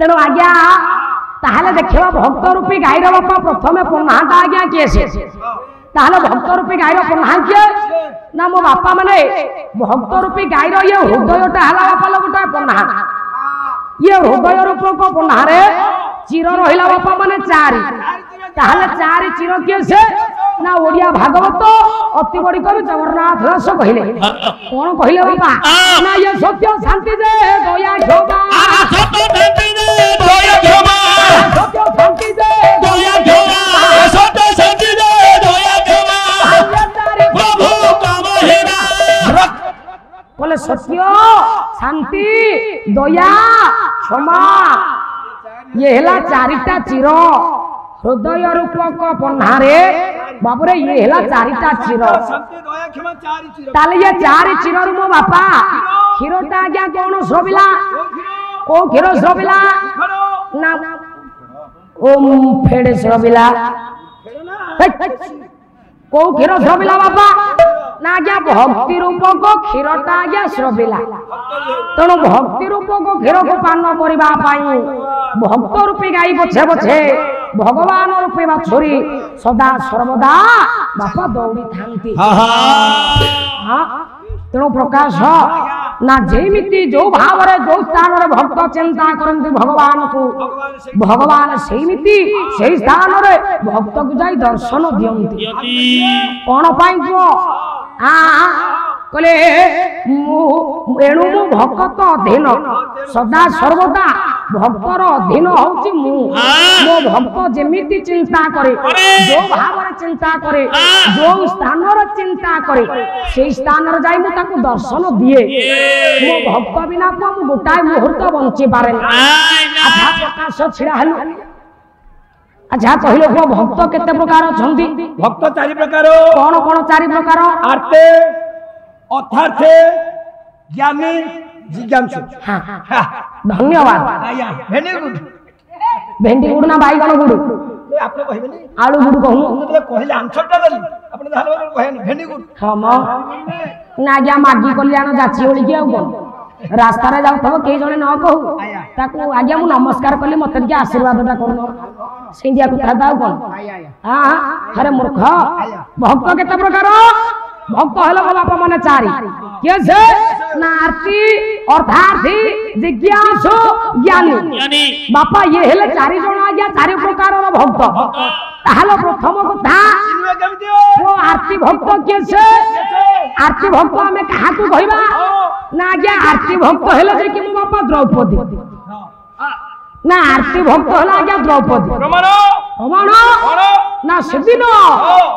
तेणु आज्ञा ताहले देखिबा भक्त रूपी गाईर बापा प्रथमे पन्नाटा आज्ञा किए से ताहले भक्त रूपी गाईर पन्ना किए ना मो बापा माने भक्त रूपी गाईर ये हृदयटा हला बापा लगोटा पन्ना ये हृदय रूप को पन्ना रे चिर रहिला बापा माने चारि ताहले चारि चिर किए से ना ओडिया भागवत अति बड़ी कवि जगन्नाथ दास कहिले कोन कहिले बापा ना ये सत्य शांति दे दया क्षमा सत्य शांति दे दया क्षमा सत्य शांति दे दया क्षमा सत्य शांति दे दया क्षमा प्रभु कामहीना बोले सत्य शांति दया क्षमा ये हेला चारिटा चिर हृदय रूपक पन्नारे बाबूरे ये हेला चारिटा चिर ताले ये चारि चिर रु मो बापा क्षीरटा आज्ञा कोन श्रविला को क्षीर श्रविला ना ओम फेड़े श्रविला को क्षीर श्रविला बापा ना आज्ञा भक्ति रूपक क्षीरटा आज्ञा श्रविला तेणु भक्ति रूपक क्षीर को पान करबा पाई भक्त रूपी गाई पछे पछे भगवान रूपे बाछुरी सदा सर्वदा बापा दौड़ी थांती तेणु प्रकाश ना जेमिति जो भाव रे जो स्थान रे भक्त चिंता करंती भगवान को भगवान सेमिति सेही स्थान रे भक्त को जाई दर्शन दियंती कोन पाई जो कले एणु मु भक्त अधीन सदा सर्वदा भक्तर अधीन होची मु मो भक्त जेमिति चिंता करे जो भाव रे चिंता करे जो स्थान रे चिंता करे सेही स्थान रे जाई मु ताको दर्शन दिए मो भक्त बिना को मु गोटाय मुहूर्त बंची पारे अच्छा प्रकाश छिड़ा हलु अच्छा कहलो को भक्त केते प्रकार छंती भक्त चारि प्रकार कोन कोन चारि प्रकार आर्ते अर्थार्थे ज्ञानी जिज्ञासु हां धन्यवाद आया भेंडी गुड भेंडी गुड ना बाईगण गुड आपने कहबेनी आलू गुड कहू तो कहले आंसरटा देली आपने धान कहनी भेंडी गुड हां म ना गया मागी कल्याण जाची ओली के आ कोन रास्ता रे जाउ थब के जने न कहू ताकू आज्ञा मु नमस्कार करली मते के आशीर्वादटा करनो सिंधिया कथा दाउ कोन हां अरे मूर्ख भक्त केते प्रकार भक्त हेलो बापा माने चारि के से नार्ति अर्थार्थी जिज्ञासु ज्ञानी बापा ये हेले चारि जण आज्ञा चारि प्रकार रो भक्त ताहले प्रथम कथा वो आरती भक्त के से आरती भक्त हमें कहा को कहबा ना आज्ञा आरती भक्त हेले जे कि मो बापा द्रौपदी ना आरती भक्त होला आज्ञा द्रौपदी प्रमाण ना सेदिन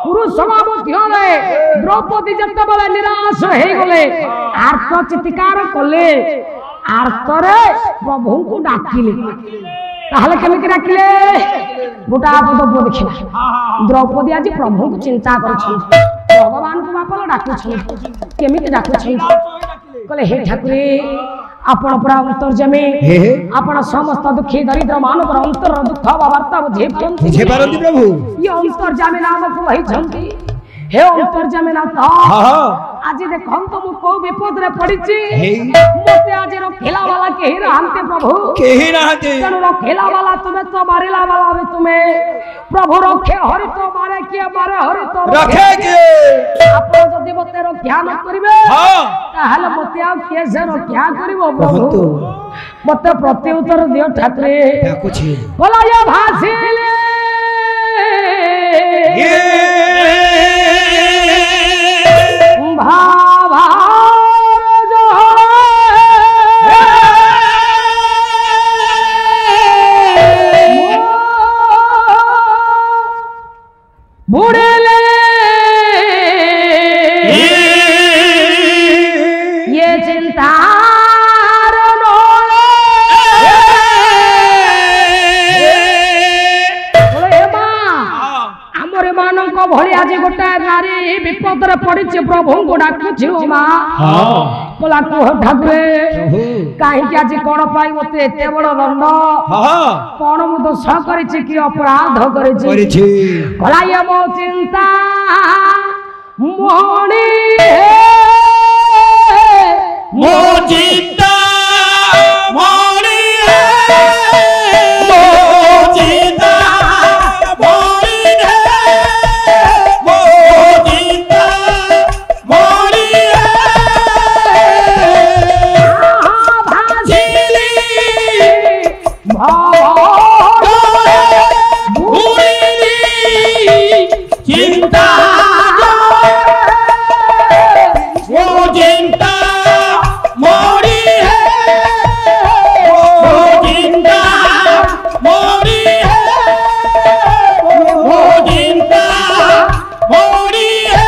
पुरुष स्वभाव ध्याने द्रौपदी जत्ता बेले निराश हे गले आर्त चित्कार कले आर्तरे प्रभु को डाकिले ताहले केमिति डाकिले गोटा पद देखिला द्रौपदी आज प्रभु को चिंता करछन भगवान को बापा डाकु छन केमिति डाकु छन कले हे ठाकुरे आपण पुरा अंतर्जमे आपण समस्त दुखी दरिद्र मानव अंतर दुख वार्ता बुझे पारंती प्रभु ये अंतर्जमे नाम को वही छंती हे अंतर्जमे ना तो आज देखन तो मु को विपद रे पड़िची मते आज रखेला वाला केही रहंते प्रभु केही रहंते तनु रखेला वाला तुमे तो मारेला वाला भी तुमे प्रभु रखे हरि तो मारे के मारे हरि तो रखे के आप जदि मते रक्षा न करिवे हां ताहले मते आ के से रक्षा करिवो प्रभु मते प्रत्युत्तर दियो ठाकुरे डाकुछि बोला ये भासिले बुड़ेले ये चिंता भली आज गोटा नारी विपद रे पड़ी प्रभु को डाकुछि मां बोला कह ठाकुरे कहीं आज कौन पाई मते एते बड़ दंड कौन मु दोष करिछि कि अपराध करिछि भला ये मो चिंता मोहनी मो चिंता मोहनी चिंता वो चिंता मोरी है वो चिंता मोरी है वो चिंता मोरी है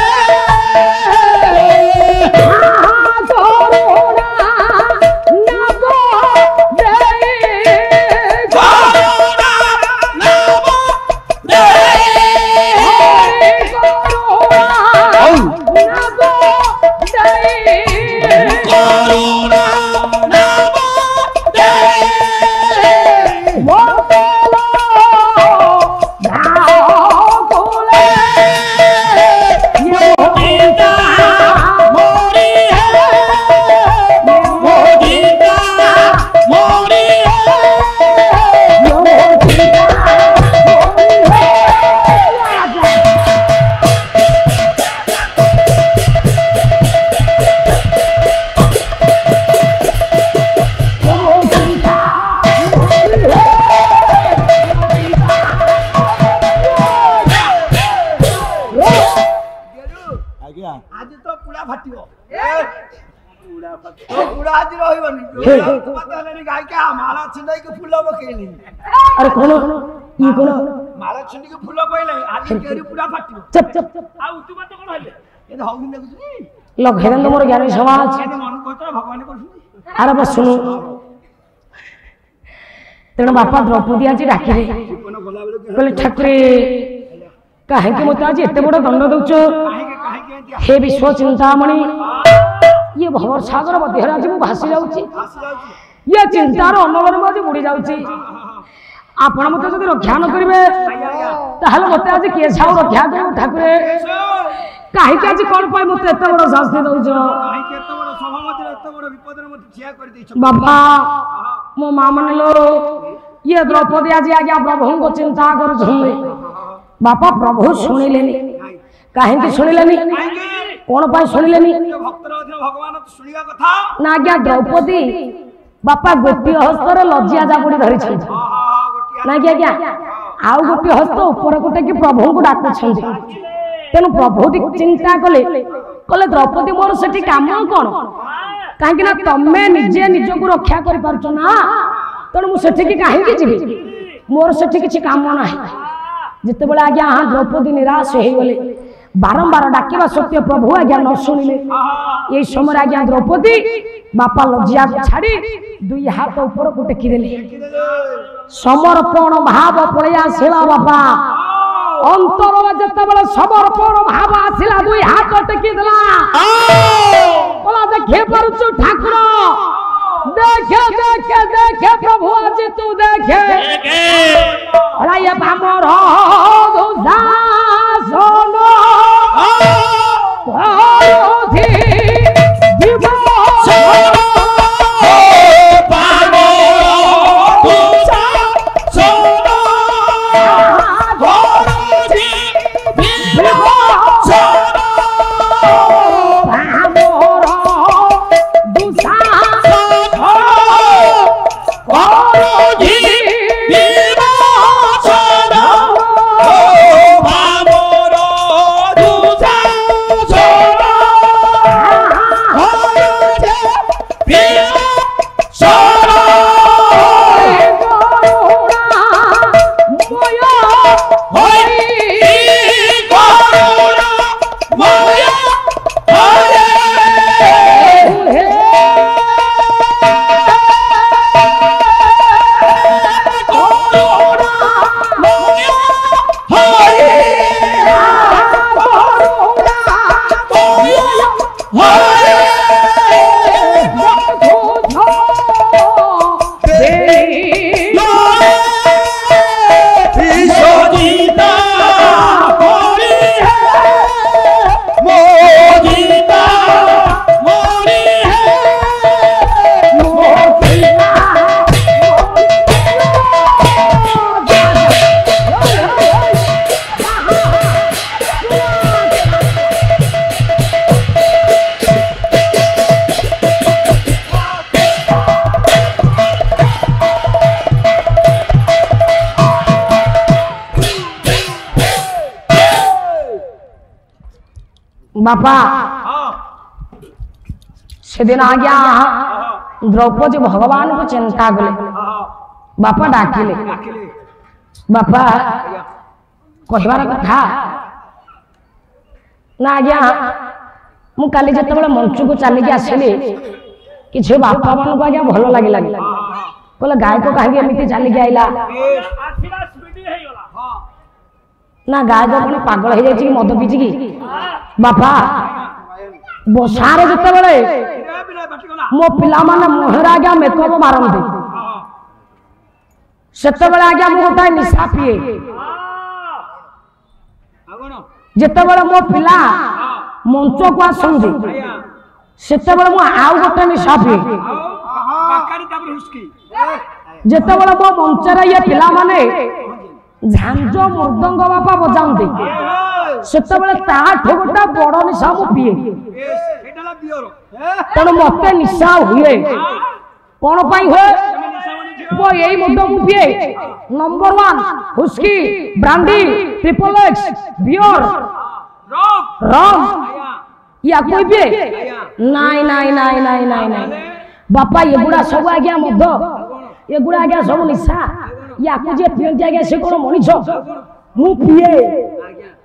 आज तो पुड़ा फाटियो पुड़ा फाटियो पुड़ा आज रहिबनी पता नहीं गाय के माला छिंदाई के फूल बकेली अरे कौन ये कौन माला छिंदी के फूल पहिले आज केरी पुड़ा फाटियो चुप चुप आ उतु बात कोन हले ए हौगिन देखुछी लघेरन तो मोर ज्ञानी समाज एने मन कोतरा भगवान करछुनी अरे बस सुनु तेणु बापा द्रौपदी आज डाकिले कोन गला बेले के कहले ठाकुरे काहे के मत आज एते बड़ दंड दउछ काहे के हे विश्व चिंतामणि ये भवर सागर मध्य आज मु भासी जाउची आसी जाउची ये चिंतार अनवर आज बुड़ी जाउची आपण मते जदि रक्षा न करिवे ताहले मते आज के छाउ रक्षा करिवे ठाकुरे काहे के आज कोन पाई मते एते बड़ शास्ति दउछ काहे के एते बड़ सभा मध्ये एते बड़ विपद रे मते छिया कर दैछ बाबा मो मामन लो ये द्रौपदी आज आज्ञा प्रभु को चिंता कर झुमे बापा प्रभु सुनिलेनी काहे सुनिलेनी कौन पाई सुनिलेनी भक्त भगवान तो सुनिया कथा ना आज्ञा द्रौपदी बापा गोटी हस्तर लज्जिया जाबुड़ी धरि छै ना आज्ञा आउ गोटी हस्त ऊपर गोटे कि प्रभु को डाकु छंदी तेनु प्रभु चिंता कले कले द्रौपदी मोर सेठी काम कोन काहे ना तमे निजे निज को रक्षा करि परछ ना तेनु मु सेठी कि काहे कि जीवी मोर सेठी किछि काम नाही जिते बळे आज्ञा हां द्रौपदी निराश हे गले बारंबार डाकिबा सत्य प्रभु आज्ञा न सुनिले ए समय आज्ञा द्रौपदी बापा लज्जा छाड़ी दुई हाथ ऊपर को टेकी देले समर्पण भाव पळे आसिला बापा अंतर जते बळे समर्पण भाव आसिला दुई हाथ टेकी देला बोला देखे परछु ठाकुर देखे देखे देखे प्रभु आज तू देखे अरे ये बामर दुधा सोनो धि जीव सोनो बामर दुधा सोनो धि जीव सोनो बामर दुधा धि जीव बापा हाँ सेदिन आज्ञा द्रौपदी भगवान को चिंता कले हाँ बापा डाकिले डाकिले बापा कहबार कथा ना आज्ञा मु काली जेतेबेले मंच को चलिक आसिली किसी बापा मान को आज्ञा भल लगे कहले गायक कहीं एमती चलिक आईला ना गायक कौन पागल हो जाए मद पीची कि बापा बसारे जितेबले मो पिला माने मुहर आज्ञा मेकअप मारती सेतेबेले आज्ञा मु गोटाए निशा पिए जितेबले मो पिला मंच को आसंती सेतेबेले मु आउ गोटे निशा पिए जितेबले मो मंचरे ये पिला माने झांझ मृदंग बापा बजाते सेतेबेले ताठो गोटा बड़ निशा मु पिए तेणु मत निशा हुए कौन पाई हुए वो यही मुद्दा मु पिए number 1 हुस्की brandy triple x beer रम या कोई पिए नाई नाई नाई नाई नाई नाई बापा ये गुड़ा सब आ गया मद ये गुड़ा आ गया सब निशा या को जे पिए जा गया से कोन मनिष मु पिए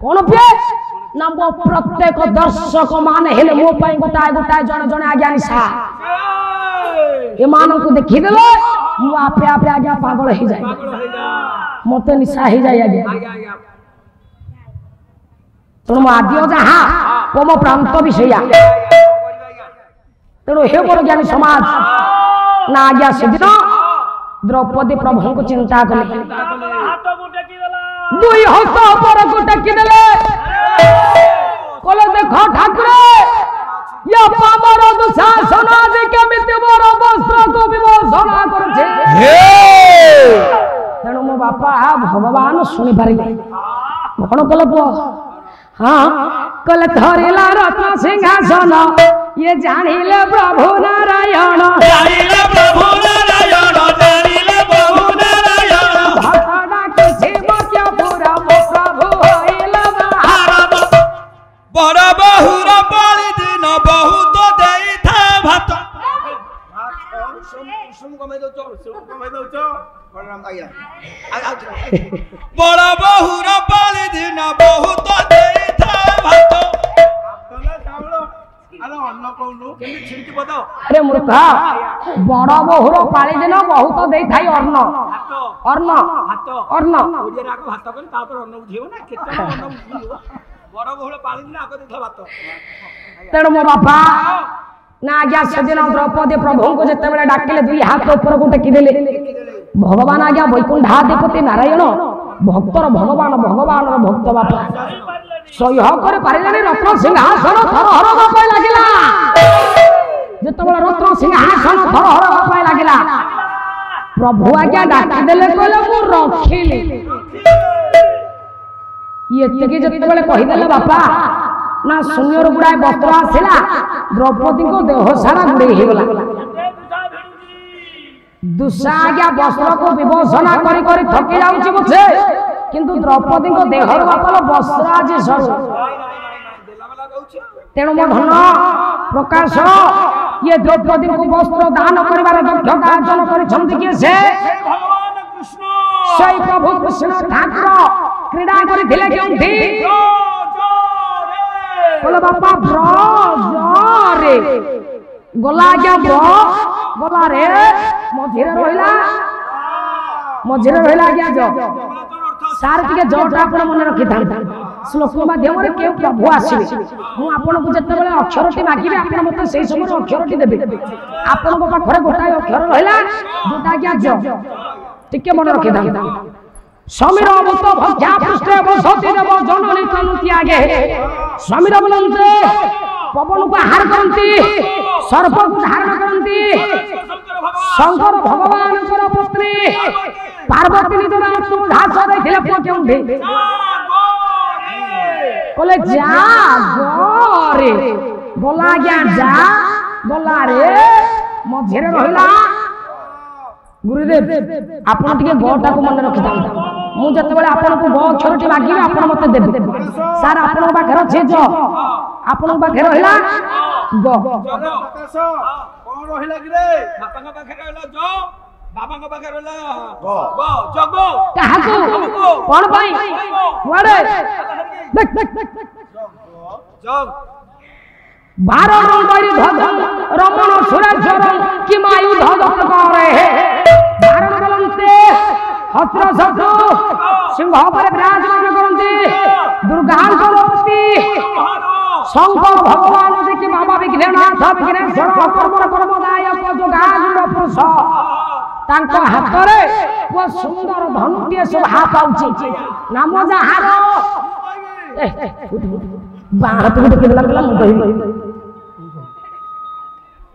कौन पिए ना मो प्रत्येक दर्शक माने हेले मो पाई गोटाए गोटाए जण जण आज्ञा निशा ए मान को देखि देले मु आपे आपे आज्ञा पागल हो जाय मते निशा हो जाय आज्ञा तुम आद्य जहा पम प्रांत विषया तेणु हे बड़ ज्ञानी समाज ना आज्ञा सेदिन द्रौपदी प्रभु को चिंता कले दुई हस्त पर को टेकी देले कले देखो ठाकुर या पामर दुशासन आज केमिति मोर वस्त्र को विमोचना करछे तेणु मो बापा भगवान सुनि पारिले कौन कले पुओ हाँ कले धरिला रत्न सिंहासन ये जानिले प्रभु नारायण जानिले प्रभु नारायण जानिले प्रभु नारायण भक्तडा किछि बक्या पूरा मो प्रभु होइला भारत बड़ बहुर बलि दिन बहुत देई था भात बड़ बहुर बलि दिन बहुत देई था भात अरे मूर्खा बड़ बहुर पाली दिन बहुत दे थाई अन्न अन्न अन्न तेणु मो बापा ना आज्ञा सेदिन द्रौपदी प्रभु को जिते डाकिले दुई हाथ ऊपर को टेकी देले भगवान आज्ञा वैकुंठाधिपति नारायण भक्तर भगवान भगवान भक्त बापा सह्य कर पारे रत्न सिंहासन थरहर बापा लगिला जिते रत्न सिंहासन थरहर बापा लगिला प्रभु आज्ञा डाकी देले कहले मु रखिली ये जिते कहीदेले बापा ना शून्य गुड़ाए वस्त्र आसला द्रौपदी को देह सारा गुड़े होगला दुशा आज्ञा वस्त्र को विभूषणा करी करी थकी जाउची मुझे किंतु द्रौपदी को देहर बापाल वस्त्र आज सरू तेणु मो धन प्रकाश ये द्रौपदी को वस्त्र दान करिवार दक्षता अर्जन करिसंती के से सही प्रभु कृष्ण ठाकुर क्रीड़ा करथिले केउंठी बोले बापा ब्रज रे गला क्या ब्र गला रे मझिरे रहिला क्या जो सार टिके जोटा आपण मन रखि था श्लोक माध्यम रे के प्रभु आसीबे मु आपण को जते बेले अक्षरटी मागिबे आपण मते सेही समय अक्षरटी देबे आपण को पाखरे गोटाय अक्षर रहिला जोटा क्या जो टिके मन रखि था समीर भूत भक्षा पृष्ठे बसती देव जननी तनु त्यागे समीर बोलते पवन को आहार करती सर्प को धारण करती शंकर भगवान पत्नी पार्वती निज आत्मघास देथिले पुओ केउंठे बोले जा रे बोला गया जा बोला रे मझिरे रहिला गुरुदेव आपण टिके गोटा को मन रखि था मु जते बेले आपण को गो अक्षरटी मागिबे आपण मते देबे सार आपण पाखर छे जो ଆପଣଙ୍କ ପାଖରେ ରହିଲା ଗ ପ୍ରକାଶ କଣ ରହିଲା କି ରେ? ବାପାଙ୍କ ପାଖରେ ରହିଲା ଜ, ବାବାଙ୍କ ପାଖରେ ରହିଲା ଗ। ଗ, ଜଗ। କାହାକୁ କଣ ପାଇଁ କୁଆଡେ ଜଗ। ଭାରତ ବରି ধ্বজ রমণ সুরেশ্বর কি মায়ু ধ্বজ করে ধারণ করন্তে হস্ত্র শত্রু সিংহ পরে বিরাজমান করন্তে দুর্গাঙ্ক মূর্তি শঙ্কর ভগবান দেখি বাবা বিঘ্নেনাথ বিঘ্নেশ্বর কর্মর কর্মদায়ক যোগাযুগ পুরুষ তাଙ୍କ ହାତରେ ପୁଅ ସୁନ୍ଦର ଧନୁଟିଏ ଶୋଭା ପାଉଛି ନାମ ଯାହାର ବାଁ ହାତକୁ ଟେକି ଦେଲା କହିଲା ମୁଁ କହିବି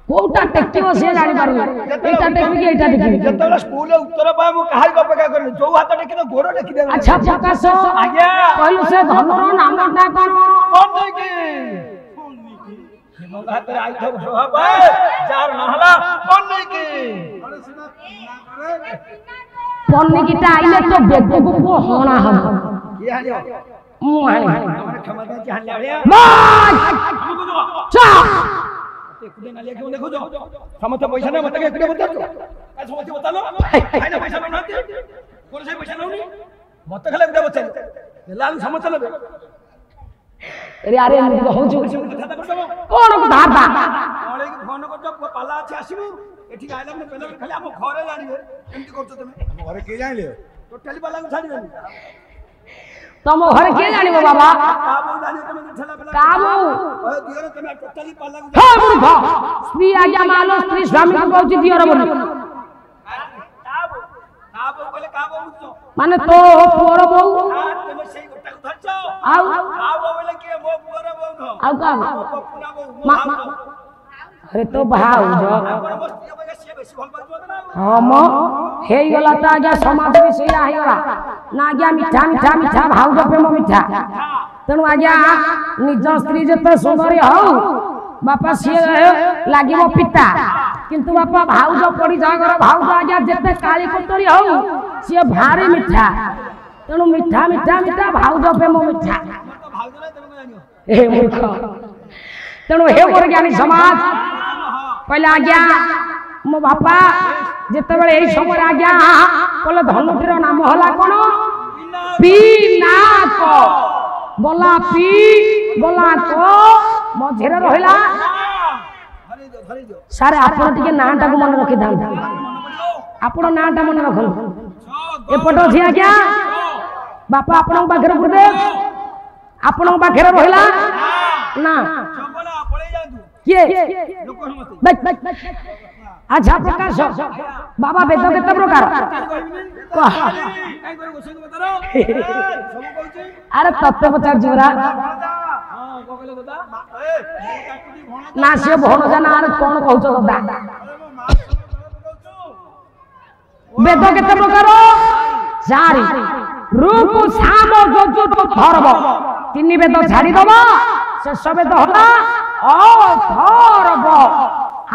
କୋଉଟା ଟେକିବ ସେ ଜାଣିପାରୁନି ଏଇଟା ଟେକିବି ଏଇଟା ଟେକିବି ଯେତେବେଳେ ସ୍କୁଲରେ ଉତ୍ତର ପାଏ ମୁଁ କାହାକୁ ଅପେକ୍ଷା କରିନି ଯୋଉ ହାତ ଟେକିଦ ଗୋଡ ଟେକିଦେବେ। ଆଚ୍ଛା ପ୍ରକାଶ ଆଜ୍ଞା କହିଲୁ ସେ ଧନୁର ନାମଟା କଣ ପନ୍ନିକି ମୋ ହାତରେ ଆଇଥ ଶୋଭା ପାଏ ଯାହାର ନାଁ ହେଲା ପନ୍ନିକି। ପନିକିଟା ଆଇଲେ ତ ବେଗକୁ ପୁଅ ହଣା ହବ କିଏ ହାଣିବ? ମୁଁ ଆଣି ଆମର କ୍ଷମା ଦେଇଛି ହାଣିଲା ଭଳିଆ ଏକୁଟିଆ ନାଲିଆ କେଉଁ ଦେଖୁଛ? ସମସ୍ତେ ପଇସା ନେବେ ମତେ ଏକୁଟିଆ ପଚାରୁଛ? ସମସ୍ତେ ପଚାରିଲ ଭାଇନା ପଇସା ନେଉନାହାନ୍ତି କୋଣ ସେ ପଇସା ନେଉନି ମତେ ଖାଲି ଏକୁଟିଆ ପଚାରିଲ ନେଲା ବେଳକୁ ସମସ୍ତେ ନେବେ। ଆରେ ଆରେ ଏମିତି ହଉଛୁ କଥାବାର୍ତ୍ତା କରିଦେବ କଣ କଥା ଅଳେଇକି ଫୋନ କରୁଛ ପୁଅ ପାଲା ଅଛି ଆସିବୁ ଏଠିକି ଆଇଲା ମାନେ ପେଲା ଖାଲି ଆମ ଘରେ ଜାଣିବେ ଏମିତି କରୁଛ ତମେ। ଆମ ଘରେ କିଏ ଜାଣିଲେ ଟୋଟାଲି ପାଲାକୁ ଛାଡ଼ିବେନି। ତମ ଘରେ କିଏ ଜାଣିବ ବାବା କାହା ବୋଉ ଜାଣିବ ତମେ ଠେଲା ପେଲା କାମ ଦିଅର ତମେ ଟୋଟାଲି ପାଲାକୁ ହେ ମୂର୍ଖ ସ୍ତ୍ରୀ ଆଜ୍ଞା ମାଲ ସ୍ତ୍ରୀ ସ୍ୱାମୀକୁ କହୁଛି ଦିଅର ବୋଲି କାହା ବୋଉ କହିଲେ କାହା ବୋଉ ବୁଝୁଛ? ମାନେ ତୋ ପୁଅର ବୋଉ ତମେ ସେଇ ଗୋଟାକୁ ଧରିଛ। ଆଉ କାହା ବୋଉ ବୋଲେ କିଏ? ମୋ ପୁଅର ବୋଉ ନୁହଁ। ଆଉ କାମ ମୋ ପପୁନା ବୋଉ ମୋ ଭାଉଜ। ଆରେ ତୋ ଭାଉଜ ଆପଣ ମୋ ସ୍ତ୍ରୀ ଅପେକ୍ଷା ସିଏ ବେଶୀ ଭଲ ପାଉଥିବ ନା ଆଉ। ହଁ ମ ହେଇଗଲା ତ ଆଜ୍ଞା ସମାଜ ବି ସେଇଆ ହେଇଗଲା ନା ଆଜ୍ଞା ମିଠା ମିଠା ମିଠା ଭାଉଜ ପ୍ରେମ ମିଠା ତେଣୁ ଆଜ୍ଞା ନିଜ ସ୍ତ୍ରୀ ଯେତେ ସୁନ୍ଦରୀ ହଉ ବାପା ସିଏ ଲାଗିବ ପିତା କିନ୍ତୁ ବାପା ଭାଉଜ ପଡିଶାଘର ଭାଉଜ ଆଜ୍ଞା ଯେତେ କାଳି କୋତରୀ ହଉ ସିଏ ଭାରି ମିଠା ତେଣୁ ମିଠା ମିଠା ମିଠା ଭାଉଜ ପ୍ରେମ ମିଠା ତ ଭାଉଜ ନାହିଁ ତମେ କଣ ଜାଣିବ? ଏ ମୂର୍ଖ ତେଣୁ ହେ ମୋର ଜ୍ଞାନୀ ସମାଜ କହିଲେ ଆଜ୍ଞା ମୋ ବାପା ଯେତେବେଳେ ଏଇ ସମୟରେ ଆଜ୍ଞା କହିଲେ ଧନୁଟିର ନାମ ହେଲା କଣ ପିନାକ ଗଲା ପି ଗଲା କ ମଝିରେ ରହିଲା ସାର୍ ଆପଣ ଟିକେ ନାଁଟାକୁ ମନେ ରଖିଥାନ୍ତୁ ଆପଣ ନାଁଟା ମନେ ରଖନ୍ତୁ ଏପଟ ଅଛି ଆଜ୍ଞା ବାପା ଆପଣଙ୍କ ପାଖରେ ଗୁରୁଦେବ ଆପଣଙ୍କ ପାଖରେ ରହିଲା ନା କିଏ ଆଚ୍ଛା ପ୍ରକାଶ ବାବା ବେଦ କେତେ ପ୍ରକାର ଆରେ ତତେ ପଚାରୁଛି ପରା ନା ସିଏ ଭଣଜା ନା ଆରେ କଣ କହୁଛ ଦାଦା ବେଦ କେତେ ପ୍ରକାର ଚାରି ରୂପ ସାମ ଯଜୁତ ଧର୍ମ ତିନି ବେଦ ଛାଡ଼ିଦବ ଶେଷ ବେଦ ହେଲା ଅଥର୍ବ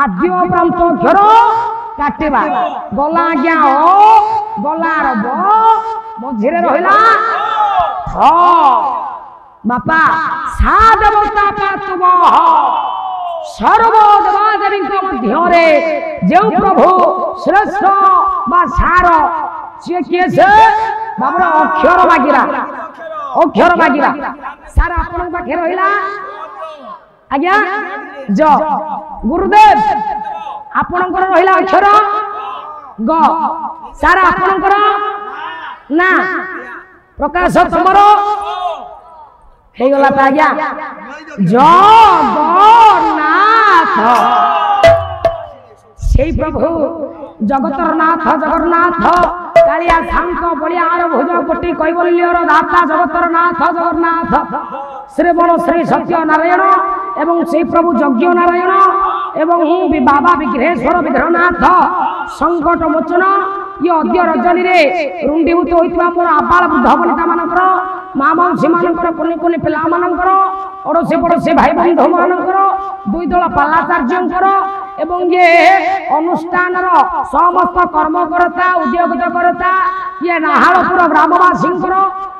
ଆଦ୍ୟ ପ୍ରାନ୍ତ ଅକ୍ଷର କାଟିବା ଗଲା ଆଜ୍ଞା ଅ ଗଲାର ବ ମଝିରେ ରହିଲା ଥ ବାପା ସା ଦେବତା ପାତୁବ ସର୍ବ ଦେବାଦେବୀଙ୍କ ମଧ୍ୟରେ ଯେଉଁ ପ୍ରଭୁ ଶ୍ରେଷ୍ଠ ବା ସାର ସିଏ କିଏ ସେ ବାବୁର ଅକ୍ଷର ମାଗିରା ଅକ୍ଷର ମାଗିରା ସାର ଆପଣଙ୍କ ପାଖରେ ରହିଲା ଆଜ୍ଞା ଜ ଗୁରୁଦେବ ଆପଣଙ୍କର ରହିଲା ଅକ୍ଷର ଗ ସାର ଆପଣଙ୍କର ନା ପ୍ରକାଶ ତମର ହେଇଗଲା ତ ଆଜ୍ଞା ଜଗନ୍ନାଥ ସେଇ ପ୍ରଭୁ ଜଗତର ନାଥ ଜଗନ୍ନାଥ କାଳିଆ ଶାନ୍ତ ବଳିଆର ଭୁଜ କୋଟି କୈବଲ୍ୟର ଦାତା ଜଗତର ନାଥ ଜଗନ୍ନାଥ ଶ୍ରୀବଣ ଶ୍ରୀ ସତ୍ୟ ନାରାୟଣ ଏବଂ ସେଇ ପ୍ରଭୁ ଯଜ୍ଞ ନାରାୟଣ ଏବଂ ବାବା ବିଘ୍ନେଶ୍ୱର ବିଘ୍ନନାଥ ସଂକଟ ମୋଚନ ଇଏ ଅଦ୍ୟ ରଜନୀରେ ରୁଣ୍ଡୀଭୂତ ହୋଇଥିବା ମୋର ଆବାଳ ବୃଦ୍ଧ ବନିତା ମାନଙ୍କର ମା ମାଉସୀ ମାନଙ୍କର କୁନି କୁନି ପିଲାମାନଙ୍କର ପଡ଼ୋଶୀ ପଡ଼ୋଶୀ ଭାଇ ବନ୍ଧୁ ମାନଙ୍କର ଦୁଇ ଦଳ ପାଲାଚାର୍ଯ୍ୟଙ୍କର ଏବଂ ଇଏ ଅନୁଷ୍ଠାନର ସମସ୍ତ କର୍ମକର୍ତ୍ତା ଉଦ୍ୟୋଗକର୍ତ୍ତା ଇଏ ନାହାଳପୁର ଗ୍ରାମବାସୀଙ୍କର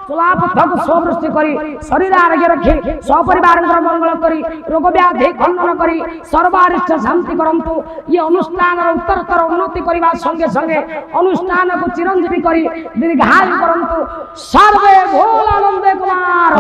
ଚଳାପଥକୁ ସୁବୃଷ୍ଟି କରି ଶରୀର ଆରୋଗ୍ୟ ରଖି ସପରିବାରଙ୍କର ମଙ୍ଗଳ କରି ରୋଗ ବ୍ୟାଧି ଖଣ୍ଡନ କରି ସର୍ବାରିଷ୍ଟ ଶାନ୍ତି କରନ୍ତୁ। ଏ ଅନୁଷ୍ଠାନର ଉତ୍ତରତର ଉନ୍ନତି କରିବା ସଙ୍ଗେ ସଙ୍ଗେ ଅନୁଷ୍ଠାନକୁ ଚିରଞ୍ଜୀବୀ କରି ଦୀର୍ଘାୟୁ କରନ୍ତୁ। ସର୍ବେ ଭୋଳାନନ୍ଦେ କୁମାର।